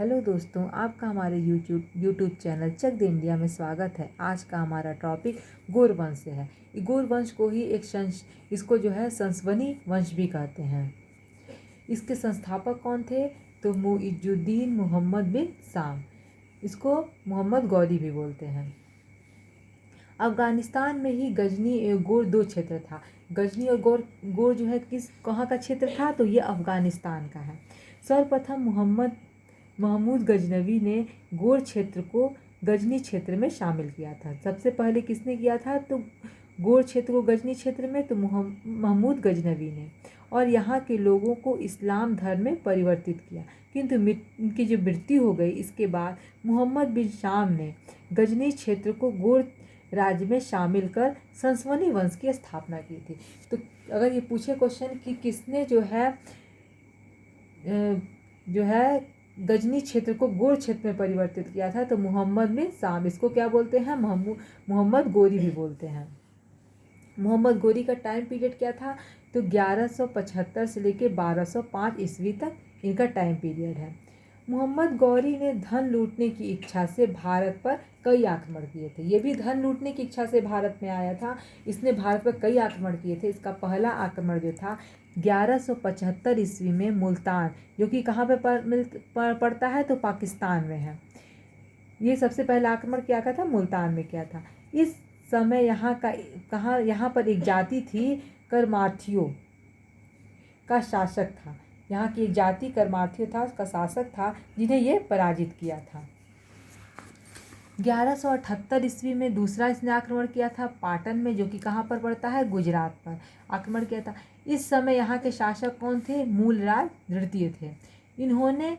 Hello दोस्तों, आपका हमारे यूट्यूब चैनल चक दे इंडिया में स्वागत है। आज का हमारा टॉपिक गौर वंश से है। गौर वंश को ही इसको जो है संसवनी वंश भी कहते हैं। इसके संस्थापक कौन थे? तो मुइजुद्दीन मोहम्मद बिन साम, इसको मोहम्मद गौरी भी बोलते हैं। अफगानिस्तान में ही गजनी एवं गौर दो क्षेत्र था। गजनी और गौर जो है कहाँ का क्षेत्र था? तो ये अफगानिस्तान का है। सर्वप्रथम महमूद गजनवी ने गौर क्षेत्र को गजनी क्षेत्र में शामिल किया था। सबसे पहले किसने किया था? तो गौर क्षेत्र को गजनी क्षेत्र में तो महमूद गजनवी ने, और यहाँ के लोगों को इस्लाम धर्म में परिवर्तित किया। किंतु इनकी जो मृत्यु हो गई, इसके बाद मोहम्मद बिन शाम ने गजनी क्षेत्र को गौर राज्य में शामिल कर संसवनी वंश की स्थापना की थी। तो अगर ये पूछे क्वेश्चन कि किसने जो है गजनी क्षेत्र को गौर क्षेत्र में परिवर्तित किया था, तो मोहम्मद बिन साम, इसको क्या बोलते हैं? मोहम्मद गौरी भी बोलते हैं। मोहम्मद गौरी का टाइम पीरियड क्या था? तो 1175 से लेकर 1205 ईस्वी तक इनका टाइम पीरियड है। मोहम्मद गौरी ने धन लूटने की इच्छा से भारत पर कई आक्रमण किए थे। ये भी धन लूटने की इच्छा से भारत में आया था। इसने भारत पर कई आक्रमण किए थे। इसका पहला आक्रमण जो था 1175 ईस्वी में मुल्तान, जो कि कहाँ पे पड़ता है? तो पाकिस्तान में है। ये सबसे पहला आक्रमण क्या था? मुल्तान में किया था। इस समय यहाँ पर एक जाति थी, करमार्थियों का शासक था। यहाँ की एक जाति करमार्थियों था, उसका शासक था, जिन्हें ये पराजित किया था। 1178 ईस्वी में दूसरा इसने आक्रमण किया था पाटन में, जो कि कहाँ पर पड़ता है? गुजरात पर आक्रमण किया था। इस समय यहाँ के शासक कौन थे? मूलराज द्वितीय थे। इन्होंने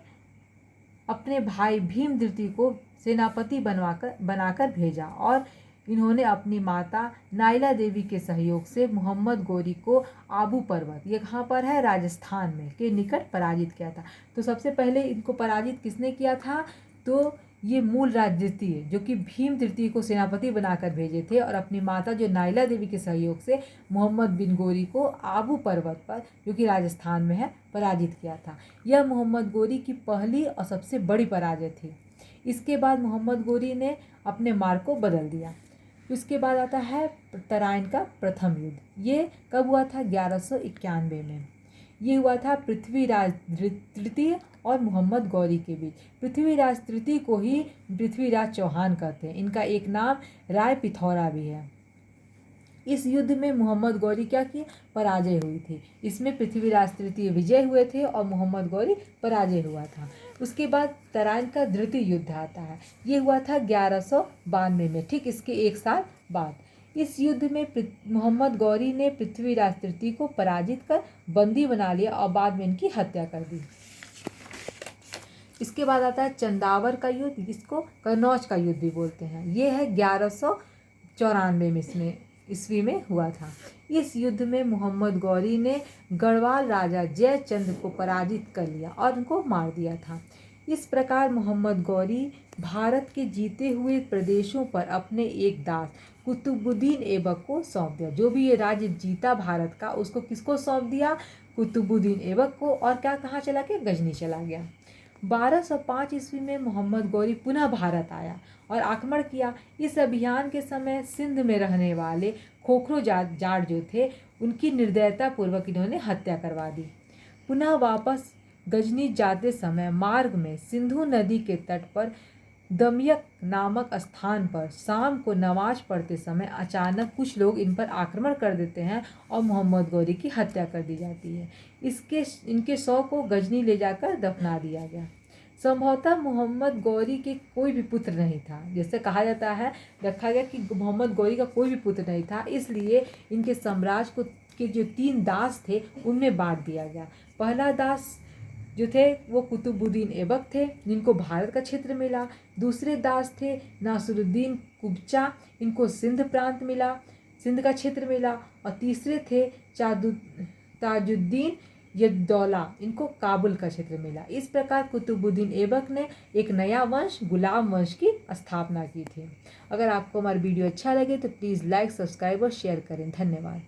अपने भाई भीम द्वितीय को सेनापति बनाकर भेजा, और इन्होंने अपनी माता नाइला देवी के सहयोग से मोहम्मद गौरी को आबू पर्वत, ये कहाँ पर है? राजस्थान में, के निकट पराजित किया था। तो सबसे पहले इनको पराजित किसने किया था? तो ये मूलराज द्वितीय, जो कि भीम तृतीय को सेनापति बनाकर भेजे थे, और अपनी माता जो नाइला देवी के सहयोग से मोहम्मद बिन गौरी को आबू पर्वत पर, जो कि राजस्थान में है, पराजित किया था। यह मोहम्मद गौरी की पहली और सबसे बड़ी पराजय थी। इसके बाद मोहम्मद गौरी ने अपने मार्ग को बदल दिया। उसके बाद आता है तराइन का प्रथम युद्ध। ये कब हुआ था? 1191 में। ये हुआ था पृथ्वीराज तृतीय और मोहम्मद गौरी के बीच। पृथ्वीराज तृतीय को ही पृथ्वीराज चौहान कहते हैं। इनका एक नाम राय पिथौरा भी है। इस युद्ध में मोहम्मद गौरी क्या की? पराजय हुई थी। इसमें पृथ्वीराज तृतीय विजय हुए थे और मोहम्मद गौरी पराजय हुआ था। उसके बाद तराइन का द्वितीय युद्ध आता है। ये हुआ था 1192 में, ठीक इसके एक साल बाद। इस युद्ध में मोहम्मद गौरी ने पृथ्वीराज तृतीय को पराजित कर बंदी बना लिया और बाद में इनकी हत्या कर दी। इसके बाद आता है चंदावर का युद्ध, जिसको कन्नौज का युद्ध भी बोलते हैं। ये है 1194 में ईस्वी में हुआ था। इस युद्ध में मोहम्मद गौरी ने गढ़वाल राजा जयचंद्र को पराजित कर लिया और उनको मार दिया था। इस प्रकार मोहम्मद गौरी भारत के जीते हुए प्रदेशों पर अपने एक दास कुतुबुद्दीन ऐबक को सौंप दिया। जो भी ये राज्य जीता भारत का, उसको किसको सौंप दिया? कुतुबुद्दीन ऐबक को। और क्या, कहाँ चला गया? गजनी चला गया। 1205 ईस्वी में मोहम्मद गौरी पुनः भारत आया और आक्रमण किया। इस अभियान के समय सिंध में रहने वाले खोखरो जाट जो थे, उनकी निर्दयता पूर्वक इन्होंने हत्या करवा दी। पुनः वापस गजनी जाते समय मार्ग में सिंधु नदी के तट पर दमयक नामक स्थान पर शाम को नमाज पढ़ते समय अचानक कुछ लोग इन पर आक्रमण कर देते हैं और मोहम्मद गौरी की हत्या कर दी जाती है। इनके शव को गजनी ले जाकर दफना दिया गया। संभवतः मोहम्मद गौरी के कोई भी पुत्र नहीं था। जैसे कहा जाता है, रखा गया कि मोहम्मद गौरी का कोई भी पुत्र नहीं था, इसलिए इनके साम्राज्य को के जो 3 दास थे उनमें बांट दिया गया। पहला दास जो थे वो कुतुबुद्दीन ऐबक थे, जिनको भारत का क्षेत्र मिला। दूसरे दास थे नासिरुद्दीन कुब्चा, इनको सिंध प्रांत मिला, सिंध का क्षेत्र मिला। और तीसरे थे ताजुद्दीन यद्दौला, इनको काबुल का क्षेत्र मिला। इस प्रकार कुतुबुद्दीन ऐबक ने एक नया वंश, गुलाम वंश की स्थापना की थी। अगर आपको हमारा वीडियो अच्छा लगे तो प्लीज़ लाइक, सब्सक्राइब और शेयर करें। धन्यवाद।